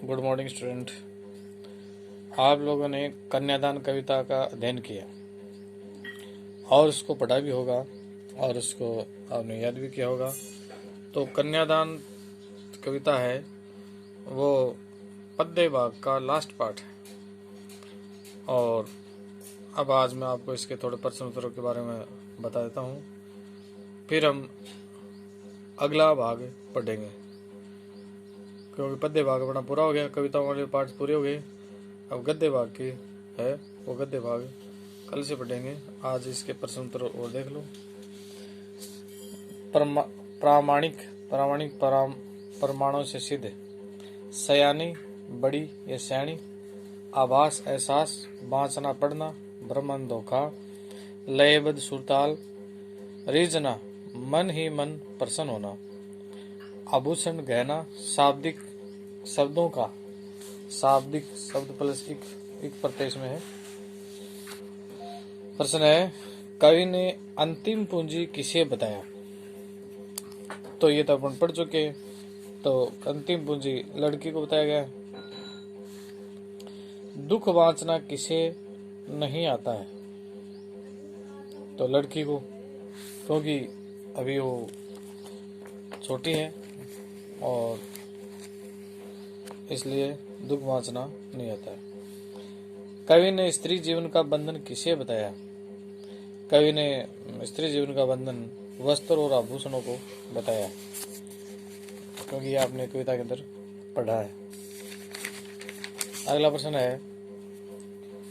Good morning student. आप लोगों ने कन्यादान कविता का अध्ययन किया और उसको पढ़ा भी होगा और उसको आपने याद भी किया होगा। तो कन्यादान कविता है वो पद्य भाग का लास्ट पार्ट है। और अब आज मैं आपको इसके थोड़े प्रश्न उत्तरों के बारे में बता देता हूँ, फिर हम अगला भाग पढ़ेंगे, क्योंकि पद्य भाग अपना पूरा हो गया, कविताओं वाले पार्ट पूरे हो गए। अब गद्य भाग की है वो गद्य भाग कल से पढ़ेंगे। आज इसके प्रश्न उत्तर और देख लो। प्रामाणिक प्रामाणिक प्रमाणों से सिद्ध, सयानी बड़ी या सयानी, आभास एहसास, बांचना पढ़ना, ब्रह्मन धोखा, लयबद्ध सुरताल, रीजना मन ही मन प्रसन्न होना, आभूषण गहना, शाब्दिक शब्दों का, शाब्दिक शब्द प्लस एक प्रत्यय में है। प्रश्न है, कवि ने अंतिम पूंजी किसे बताया? तो ये तो अपन पढ़ चुके। तो अंतिम पूंजी लड़की को बताया गया। दुख बांचना किसे नहीं आता है? तो लड़की को, क्योंकि अभी वो छोटी है और इसलिए दुख बांचना नहीं आता है। कवि ने स्त्री जीवन का बंधन किसे बताया? कवि ने स्त्री जीवन का बंधन वस्त्र और आभूषणों को बताया, क्योंकि ये आपने कविता के अंदर पढ़ा है। अगला प्रश्न है,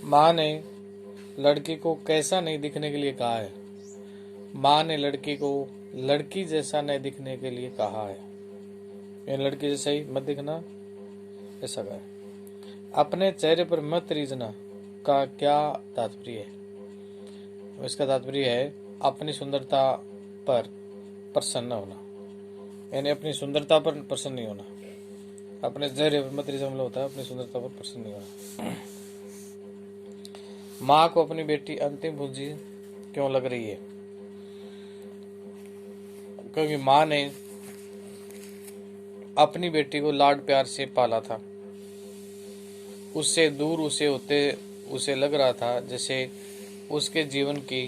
माँ ने लड़की को कैसा नहीं दिखने के लिए कहा है? माँ ने लड़की को लड़की जैसा नहीं दिखने के लिए कहा है, यानी लड़की जैसा ही मत दिखना, ऐसा कहा है। अपने चेहरे पर मत रीझना का क्या तात्पर्य है? इसका तात्पर्य है अपनी सुंदरता पर प्रसन्न होना, यानी अपनी सुंदरता पर प्रसन्न नहीं होना। अपने चेहरे पर मत रीझना होता है अपनी सुंदरता पर प्रसन्न नहीं होना। माँ को अपनी बेटी अंतिम पूंजी क्यों लग रही है? क्योंकि माँ ने अपनी बेटी को लाड प्यार से पाला था। उससे दूर उसे होते उसे लग रहा था जैसे उसके जीवन की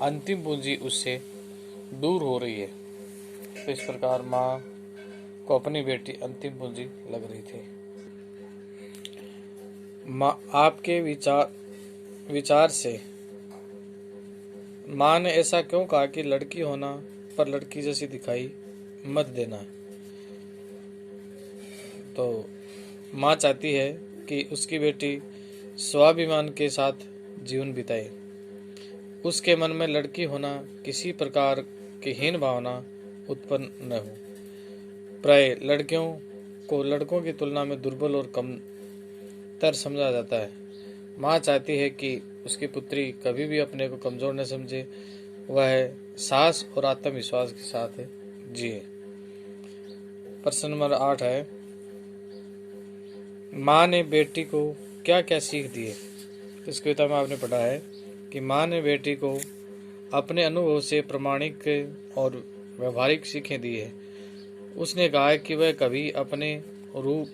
अंतिम पूंजी उससे दूर हो रही है। तो इस प्रकार माँ को अपनी बेटी अंतिम पूंजी लग रही थी। माँ आपके विचार से माँ ने ऐसा क्यों कहा कि लड़की होना पर लड़की जैसी दिखाई मत देना? तो माँ चाहती है कि उसकी बेटी स्वाभिमान के साथ जीवन बिताए। उसके मन में लड़की होना किसी प्रकार की हीन भावना उत्पन्न न हो। प्राय लड़कियों को लड़कों की तुलना में दुर्बल और कमतर समझा जाता है। माँ चाहती है कि उसकी पुत्री कभी भी अपने को कमजोर न समझे, वह साहस और आत्मविश्वास के साथ जिए। प्रश्न नंबर 8 है, माँ ने बेटी को क्या क्या सीख दी है? इस कविता में आपने पढ़ा है कि माँ ने बेटी को अपने अनुभव से प्रामाणिक और व्यवहारिक सीखें दी है। उसने कहा है कि वह कभी अपने रूप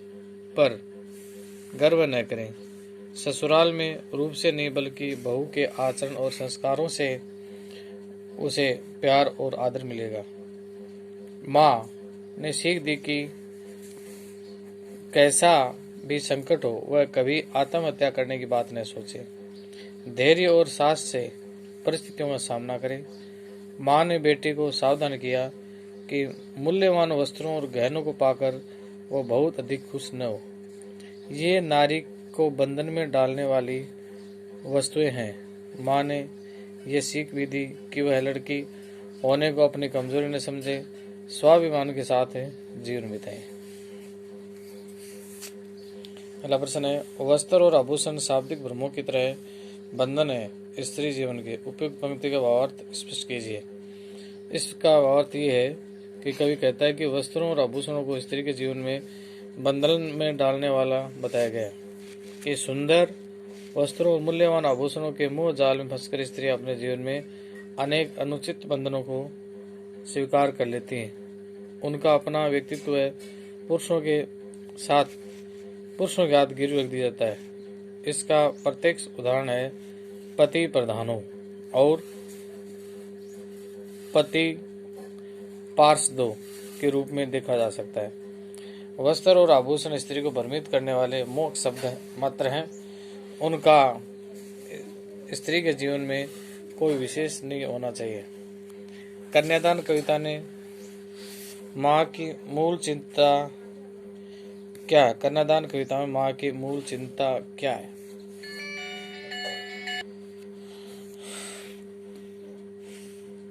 पर गर्व न करें। ससुराल में रूप से नहीं बल्कि बहू के आचरण और संस्कारों से उसे प्यार और आदर मिलेगा। माँ ने सीख दी कि कैसा भी संकट हो वह कभी आत्महत्या करने की बात न सोचे, धैर्य और साहस से परिस्थितियों का सामना करें। माँ ने बेटी को सावधान किया कि मूल्यवान वस्त्रों और गहनों को पाकर वह बहुत अधिक खुश न हो। ये नारी को बंधन में डालने वाली वस्तुएं हैं। माँ ने यह सीख भी दी कि वह लड़की होने को अपनी कमजोरी न समझे, स्वाभिमान के साथ जीवन बिताए। अगला प्रश्न है, वस्त्र और आभूषण शाब्दिक भ्रमों की तरह बंधन है स्त्री जीवन के। उपयुक्त पंक्ति का भावार्थ स्पष्ट कीजिए। इसका भावार्थ ये है कि कवि कहता है कि वस्त्रों और आभूषणों को स्त्री के जीवन में बंधन में डालने वाला बताया गया है। कि सुंदर वस्त्रों और मूल्यवान आभूषणों के मोह जाल में फंसकर स्त्री अपने जीवन में अनेक अनुचित बंधनों को स्वीकार कर लेती हैं। उनका अपना व्यक्तित्व पुरुषों के साथ पुरुषों के हाथ गिरवी रख दिया जाता है। इसका प्रत्यक्ष उदाहरण है पति प्रधानों और पति पार्षदों के रूप में देखा जा सकता है। वस्त्र और आभूषण स्त्री को भ्रमित करने वाले मोह शब्द मात्र हैं। उनका स्त्री के जीवन में कोई विशेष नहीं होना चाहिए। कन्यादान कविता ने माँ की मूल चिंता क्या है? कन्यादान कविता में माँ की मूल चिंता क्या है?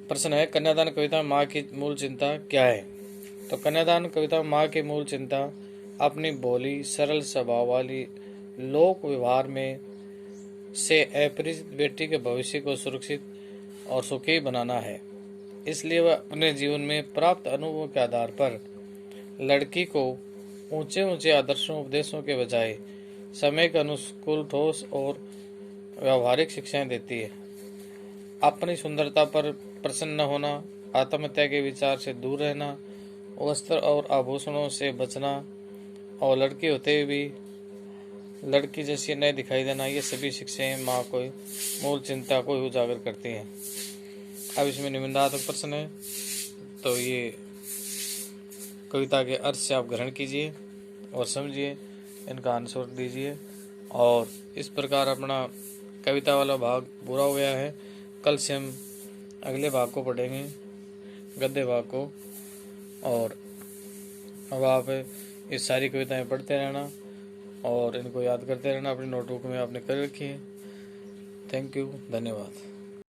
प्रश्न है, कन्यादान कविता में माँ की मूल चिंता क्या है? तो कन्यादान कविता में माँ की मूल चिंता अपनी भोली सरल स्वभाव वाली लोक व्यवहार में से अपरिचित बेटी के भविष्य को सुरक्षित और सुखी बनाना है। इसलिए वह अपने जीवन में प्राप्त अनुभवों के आधार पर लड़की को ऊंचे ऊंचे आदर्शों उपदेशों के बजाय समय के अनुकूल ठोस और व्यावहारिक शिक्षाएं देती है। अपनी सुंदरता पर प्रसन्न होना, आत्महत्या के विचार से दूर रहना, वस्त्र और आभूषणों से बचना और लड़की होते हुए भी लड़की जैसी न दिखाई देना, ये सभी शिक्षाएं माँ को मूल चिंता को उजागर करती हैं। अब इसमें निबंधात्मक प्रश्न है, तो ये कविता के अर्थ से आप ग्रहण कीजिए और समझिए, इनका आंसर दीजिए। और इस प्रकार अपना कविता वाला भाग पूरा हो गया है। कल से हम अगले भाग को पढ़ेंगे, गद्य भाग को। और अब आप ये सारी कविताएं पढ़ते रहना और इनको याद करते रहना, अपनी नोटबुक में आपने कर रखी है। थैंक यू, धन्यवाद।